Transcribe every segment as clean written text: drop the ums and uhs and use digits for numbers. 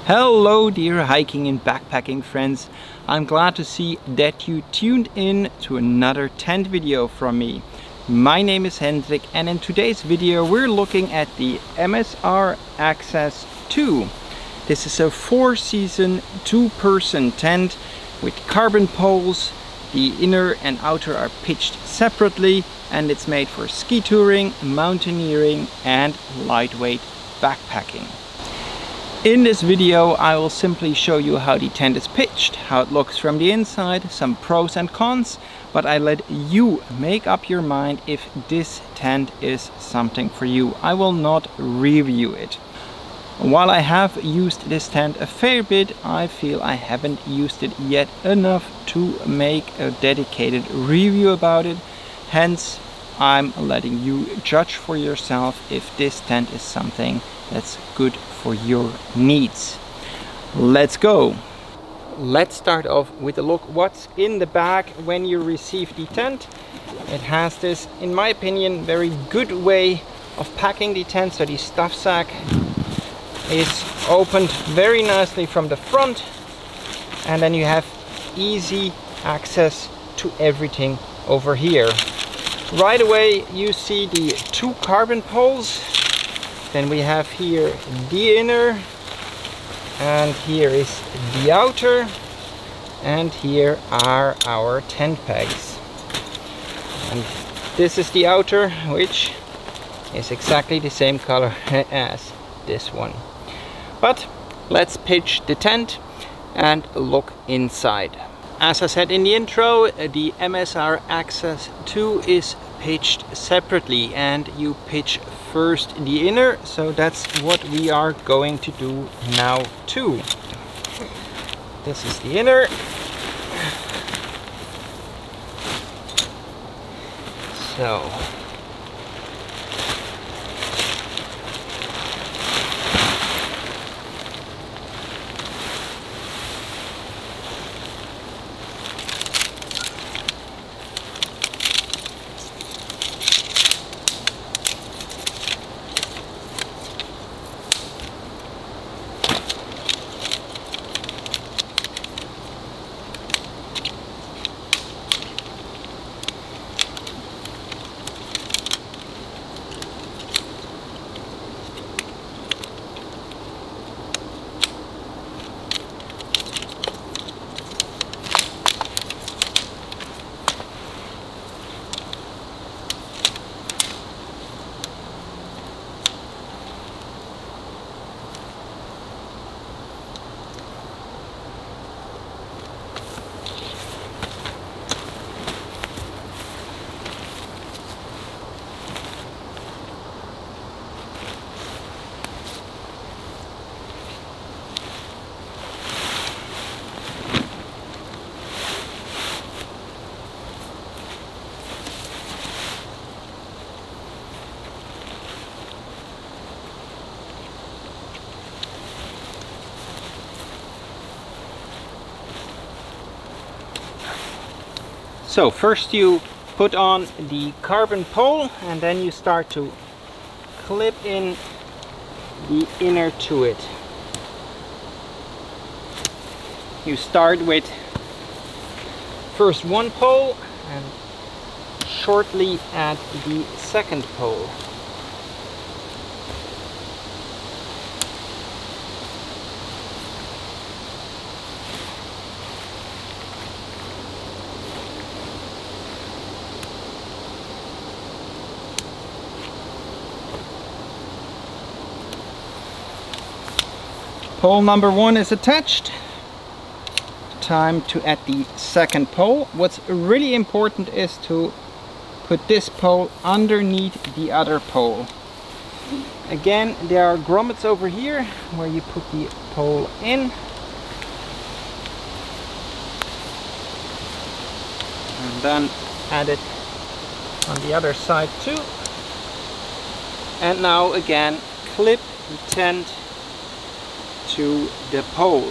Hello dear hiking and backpacking friends, I'm glad to see that you tuned in to another tent video from me. My name is Hendrik and in today's video we're looking at the MSR Access 2. This is a 4-season 2-person tent with carbon poles. The inner and outer are pitched separately and it's made for ski touring, mountaineering and lightweight backpacking. In this video I will simply show you how the tent is pitched, how it looks from the inside, some pros and cons, but I let you make up your mind if this tent is something for you. I will not review it. While I have used this tent a fair bit, I feel I haven't used it yet enough to make a dedicated review about it. Hence, I'm letting you judge for yourself if this tent is something that's good for your needs. Let's go! Let's start off with a look what's in the bag when you receive the tent. It has this, in my opinion, very good way of packing the tent. So the stuff sack is opened very nicely from the front and then you have easy access to everything over here. Right away you see the 2 carbon poles. Then we have here the inner, and here is the outer, and here are our tent pegs. And this is the outer, which is exactly the same color as this one. But let's pitch the tent and look inside. As I said in the intro, the MSR Access 2 is pitched separately and you pitch first the inner, so that's what we are going to do now too. This is the inner. So So first you put on the carbon pole and then you start to clip in the inner to it. You start with first one pole and shortly add the second pole. Pole number 1 is attached. Time to add the second pole. What's really important is to put this pole underneath the other pole. Again, there are grommets over here where you put the pole in. And then add it on the other side too. And now again, clip the tent to the pole.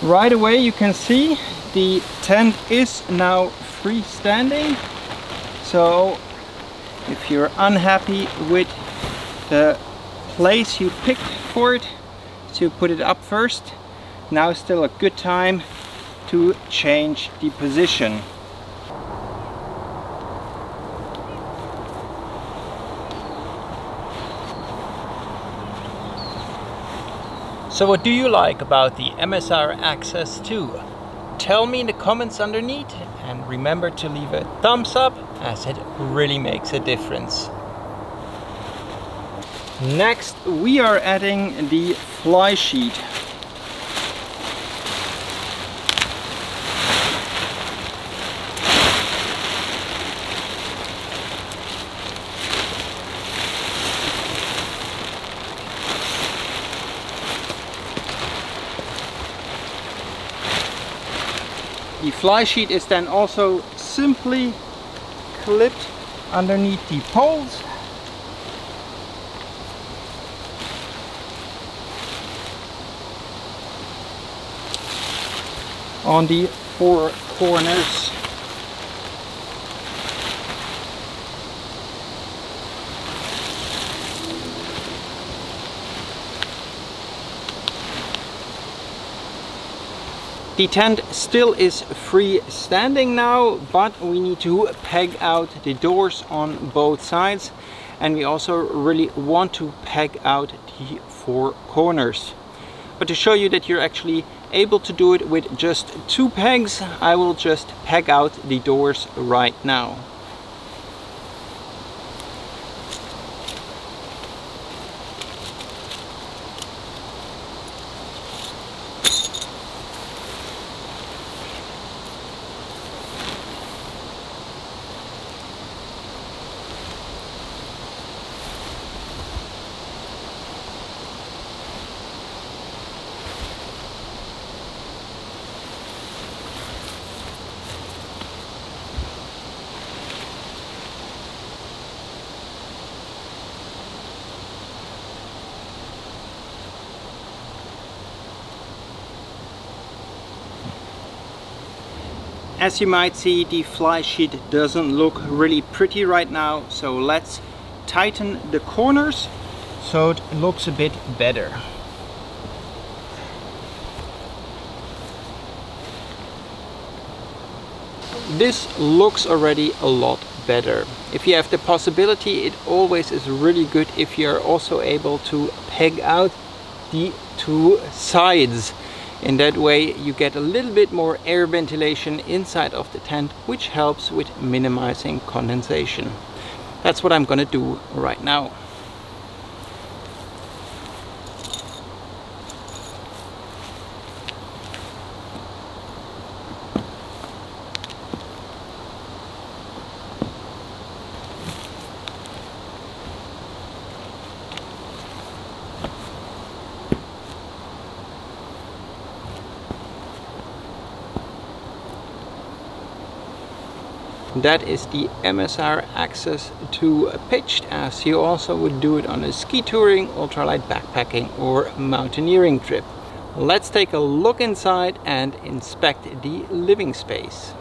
Right away you can see the tent is now freestanding. So if you're unhappy with the place you picked for it to put it up first, now is still a good time to change the position. So what do you like about the MSR Access 2? Tell me in the comments underneath, and remember to leave a thumbs up as it really makes a difference. Next we are adding the fly sheet. The fly sheet is then also simply clipped underneath the poles. On the four corners. The tent still is freestanding now, but we need to peg out the doors on both sides, and we also really want to peg out the four corners. But to show you that you're actually able to do it with just 2 pegs, I will just peg out the doors right now. As you might see, the fly sheet doesn't look really pretty right now, so let's tighten the corners so it looks a bit better. This looks already a lot better. If you have the possibility, it always is really good if you are also able to peg out the 2 sides. In that way you get a little bit more air ventilation inside of the tent, which helps with minimizing condensation. That's what I'm gonna do right now. That is the MSR Access 2 pitched, as you also would do it on a ski touring, ultralight backpacking or mountaineering trip. Let's take a look inside and inspect the living space.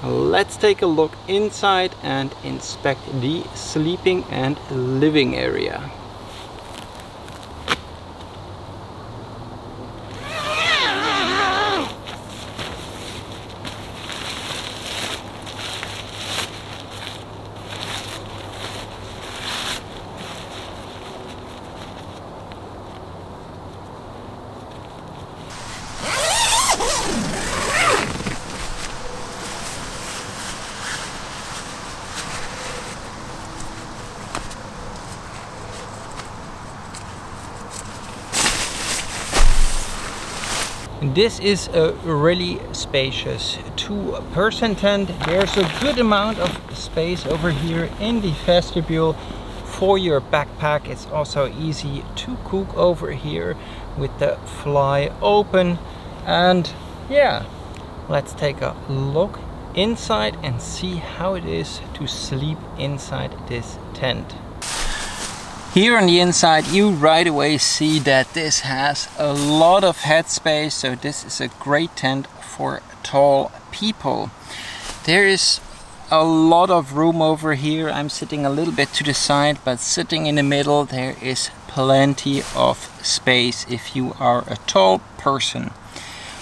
Let's take a look inside and inspect the sleeping and living area. This is a really spacious 2-person tent. There's a good amount of space over here in the vestibule for your backpack. It's also easy to cook over here with the fly open. And yeah, let's take a look inside and see how it is to sleep inside this tent. Here on the inside you right away see that this has a lot of headspace, so this is a great tent for tall people. There is a lot of room over here. I'm sitting a little bit to the side, but sitting in the middle there is plenty of space if you are a tall person.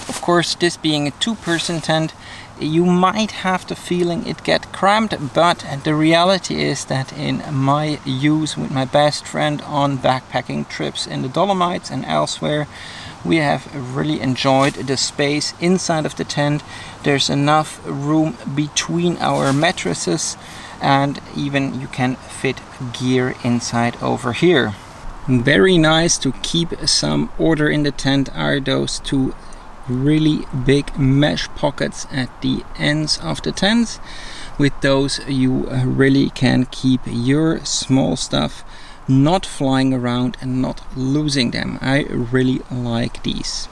Of course, this being a 2-person tent, you might have the feeling it get cramped, but the reality is that in my use with my best friend on backpacking trips in the Dolomites and elsewhere, we have really enjoyed the space inside of the tent. There's enough room between our mattresses, and even you can fit gear inside over here. Very nice to keep some order in the tent are those 2 really big mesh pockets at the ends of the tent. With those you really can keep your small stuff not flying around and not losing them. I really like these.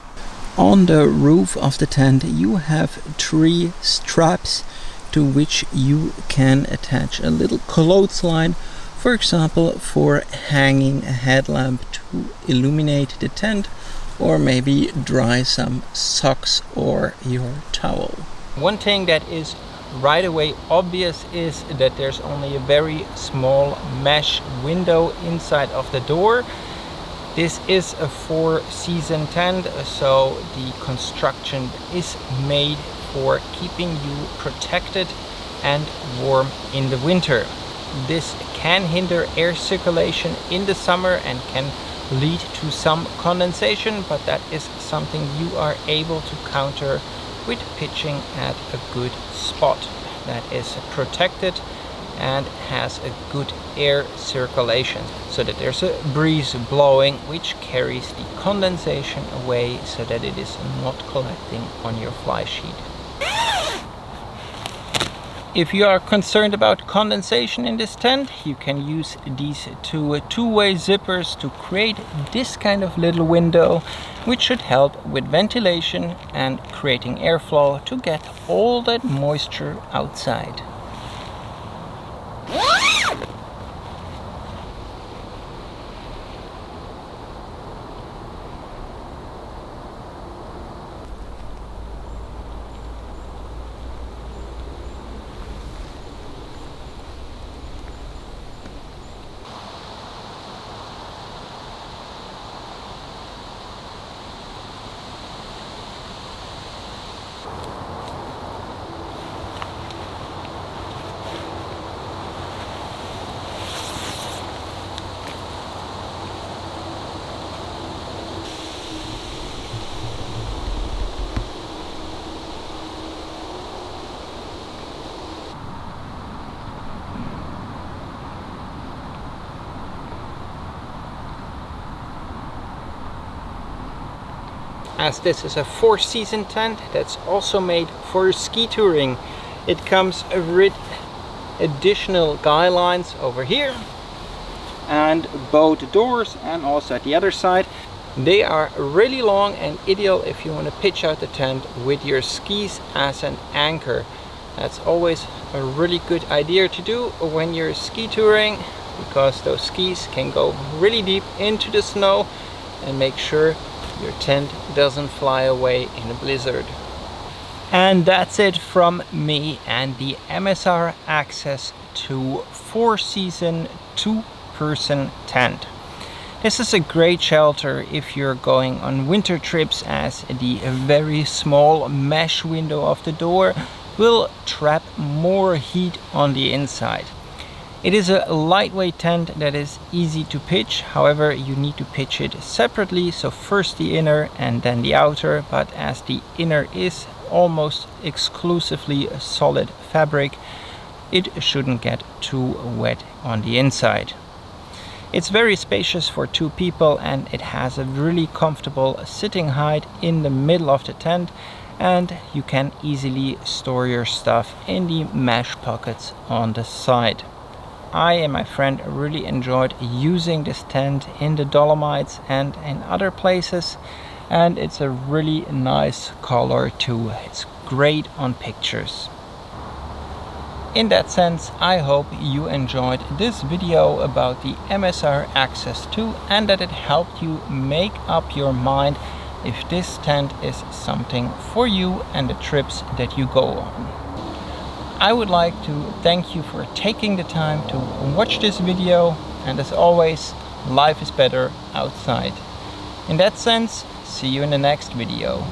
On the roof of the tent you have 3 straps to which you can attach a little clothesline, for example for hanging a headlamp to illuminate the tent, or maybe dry some socks or your towel. One thing that is right away obvious is that there's only a very small mesh window inside of the door. This is a 4-season tent, so the construction is made for keeping you protected and warm in the winter. This can hinder air circulation in the summer and can lead to some condensation, but that is something you are able to counter with pitching at a good spot that is protected and has a good air circulation, so that there's a breeze blowing which carries the condensation away so that it is not collecting on your fly sheet. If you are concerned about condensation in this tent, you can use these 2 two-way zippers to create this kind of little window, which should help with ventilation and creating airflow to get all that moisture outside. As this is a 4-season tent that's also made for ski touring, it comes with additional guy lines over here and both doors, and also at the other side. They are really long and ideal if you want to pitch out the tent with your skis as an anchor. That's always a really good idea to do when you're ski touring, because those skis can go really deep into the snow, and make sure your tent doesn't fly away in a blizzard. And that's it from me and the MSR Access to 4-season 2-person tent. This is a great shelter if you're going on winter trips, as the very small mesh window of the door will trap more heat on the inside. It is a lightweight tent that is easy to pitch. However, you need to pitch it separately, so first the inner and then the outer, but as the inner is almost exclusively a solid fabric, it shouldn't get too wet on the inside. It's very spacious for 2 people, and it has a really comfortable sitting height in the middle of the tent, and you can easily store your stuff in the mesh pockets on the side. I and my friend really enjoyed using this tent in the Dolomites and in other places, and it's a really nice color too. It's great on pictures. In that sense, I hope you enjoyed this video about the MSR Access 2 and that it helped you make up your mind if this tent is something for you and the trips that you go on. I would like to thank you for taking the time to watch this video, and as always, life is better outside. In that sense, see you in the next video.